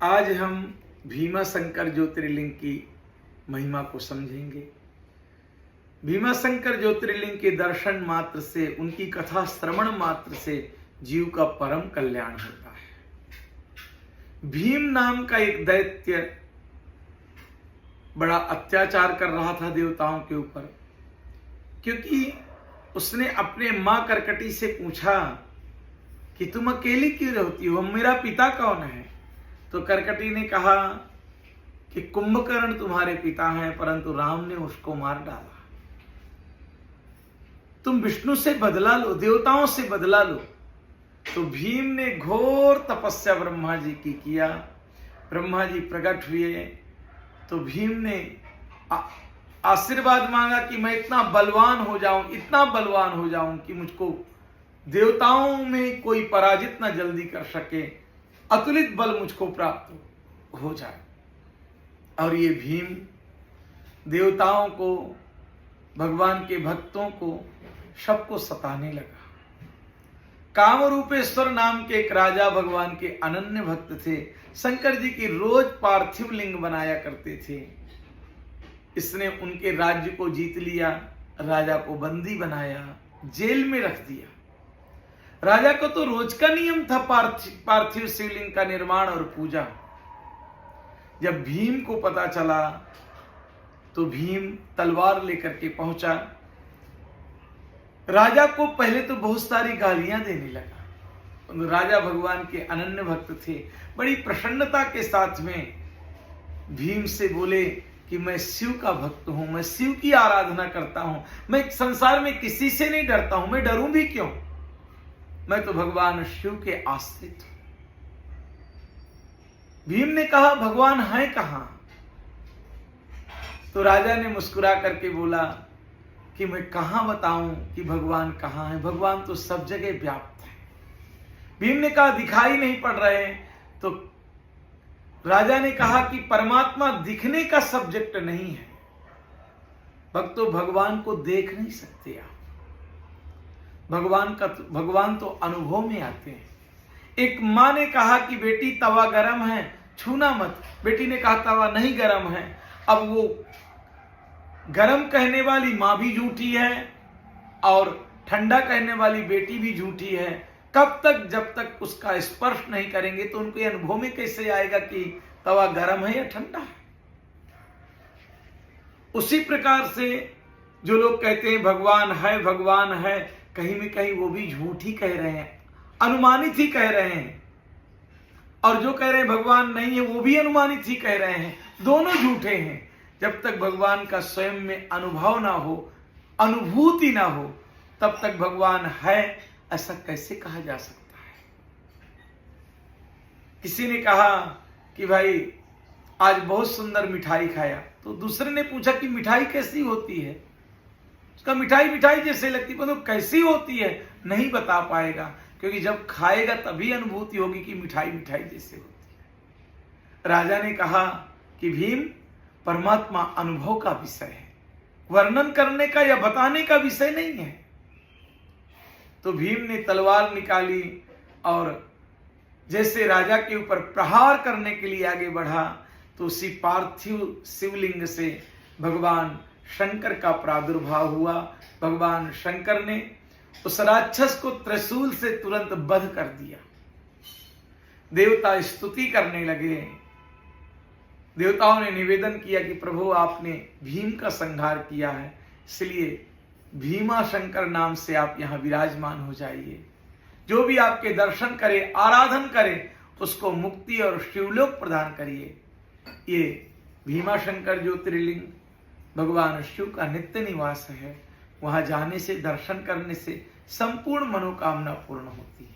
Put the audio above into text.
आज हम भीमाशंकर ज्योतिर्लिंग की महिमा को समझेंगे। भीमाशंकर ज्योतिर्लिंग के दर्शन मात्र से, उनकी कथा श्रवण मात्र से जीव का परम कल्याण होता है। भीम नाम का एक दैत्य बड़ा अत्याचार कर रहा था देवताओं के ऊपर, क्योंकि उसने अपने मां करकटी से पूछा कि तुम अकेली क्यों रहती हो, मेरा पिता कौन है। तो करकटी ने कहा कि कुंभकर्ण तुम्हारे पिता हैं, परंतु राम ने उसको मार डाला। तुम विष्णु से बदला लो, देवताओं से बदला लो। तो भीम ने घोर तपस्या ब्रह्मा जी की किया। ब्रह्मा जी प्रकट हुए तो भीम ने आशीर्वाद मांगा कि मैं इतना बलवान हो जाऊं, इतना बलवान हो जाऊं कि मुझको देवताओं में कोई पराजित ना जल्दी कर सके, अतुलित बल मुझको प्राप्त हो जाए। और ये भीम देवताओं को, भगवान के भक्तों को, सबको सताने लगा। कामरूपेश्वर नाम के एक राजा भगवान के अनन्य भक्त थे। शंकर जी की रोज पार्थिव लिंग बनाया करते थे। इसने उनके राज्य को जीत लिया, राजा को बंदी बनाया, जेल में रख दिया। राजा को तो रोज का नियम था पार्थिव शिवलिंग का निर्माण और पूजा। जब भीम को पता चला तो भीम तलवार लेकर के पहुंचा। राजा को पहले तो बहुत सारी गालियां देने लगा। राजा भगवान के अनन्य भक्त थे। बड़ी प्रसन्नता के साथ में भीम से बोले कि मैं शिव का भक्त हूं, मैं शिव की आराधना करता हूं, मैं संसार में किसी से नहीं डरता हूं, मैं डरूं भी क्यों, मैं तो भगवान शिव के आश्रित हूं। भीम ने कहा भगवान है कहां। तो राजा ने मुस्कुरा करके बोला कि मैं कहां बताऊं कि भगवान कहां है, भगवान तो सब जगह व्याप्त है। भीम ने कहा दिखाई नहीं पड़ रहे। तो राजा ने कहा कि परमात्मा दिखने का सब्जेक्ट नहीं है, भक्तों भगवान को देख नहीं सकते आप। भगवान तो अनुभव में आते हैं। एक मां ने कहा कि बेटी तवा गरम है, छूना मत। बेटी ने कहा तवा नहीं गरम है। अब वो गरम कहने वाली मां भी झूठी है और ठंडा कहने वाली बेटी भी झूठी है। कब तक, जब तक उसका स्पर्श नहीं करेंगे तो उनको ये अनुभव में कैसे आएगा कि तवा गरम है या ठंडा है। उसी प्रकार से जो लोग कहते हैं भगवान है, कहीं में कहीं वो भी झूठ ही कह रहे हैं, अनुमानित ही कह रहे हैं। और जो कह रहे हैं भगवान नहीं है वो भी अनुमानित ही कह रहे हैं। दोनों झूठे हैं। जब तक भगवान का स्वयं में अनुभव ना हो, अनुभूति ना हो, तब तक भगवान है ऐसा कैसे कहा जा सकता है। किसी ने कहा कि भाई आज बहुत सुंदर मिठाई खाया। तो दूसरे ने पूछा कि मिठाई कैसी होती है। उसका मिठाई जैसे लगती, परंतु कैसी होती है नहीं बता पाएगा, क्योंकि जब खाएगा तभी अनुभूति होगी कि मिठाई जैसे होती है। राजा ने कहा कि भीम परमात्मा अनुभव का विषय है, वर्णन करने का या बताने का विषय नहीं है। तो भीम ने तलवार निकाली और जैसे राजा के ऊपर प्रहार करने के लिए आगे बढ़ा तो उसी पार्थिव शिवलिंग से भगवान शंकर का प्रादुर्भाव हुआ। भगवान शंकर ने उस राक्षस को त्रिशूल से तुरंत वध कर दिया। देवता स्तुति करने लगे। देवताओं ने निवेदन किया कि प्रभु आपने भीम का संहार किया है, इसलिए भीमाशंकर नाम से आप यहां विराजमान हो जाइए। जो भी आपके दर्शन करे, आराधन करे, उसको मुक्ति और शिवलोक प्रदान करिए। ये भीमाशंकर ज्योतिर्लिंग भगवान शिव का नित्य निवास है। वहां जाने से, दर्शन करने से संपूर्ण मनोकामना पूर्ण होती है।